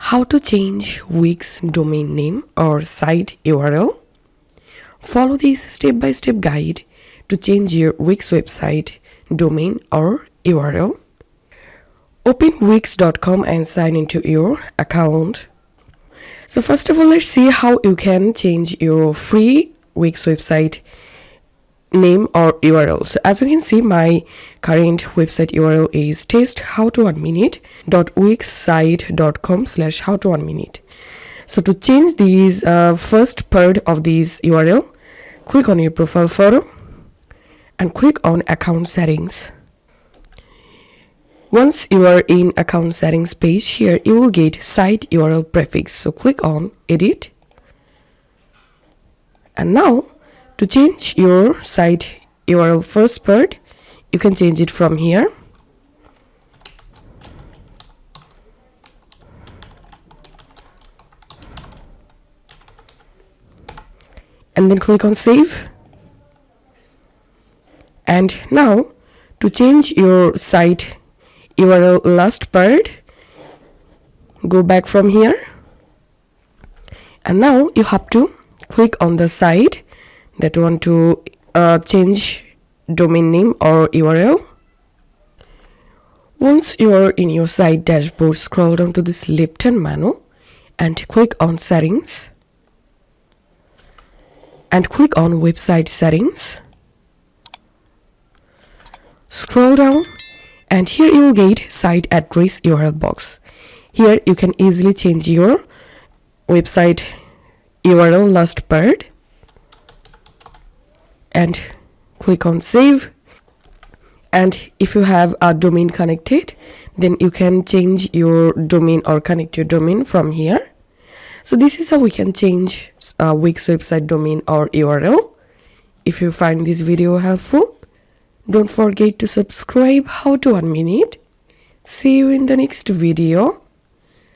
How to change Wix domain name or site URL. Follow this step-by-step guide to change your Wix website domain or URL. Open wix.com and sign into your account. So first of all, let's see how you can change your free Wix website name or URL. So as you can see, my current website URL is testhowto1minute.wixsite.com/howto1minute. So to change these first part of this URL, click on your profile photo and click on account settings. Once you are in account settings page, here you will get site URL prefix. So click on edit. And now to change your site URL first part, you can change it from here. And then click on save. And now to change your site URL last part, go back from here. And now you have to click on the site that want to change domain name or URL. Once you are in your site dashboard, scroll down to this left-hand menu and click on settings and click on website settings. Scroll down and here you will get site address URL box. Here you can easily change your website URL last part and click on save. And if you have a domain connected, then you can change your domain or connect your domain from here. So this is how we can change Wix website domain or URL. If you find this video helpful, don't forget to subscribe How to 1 Minute. See you in the next video.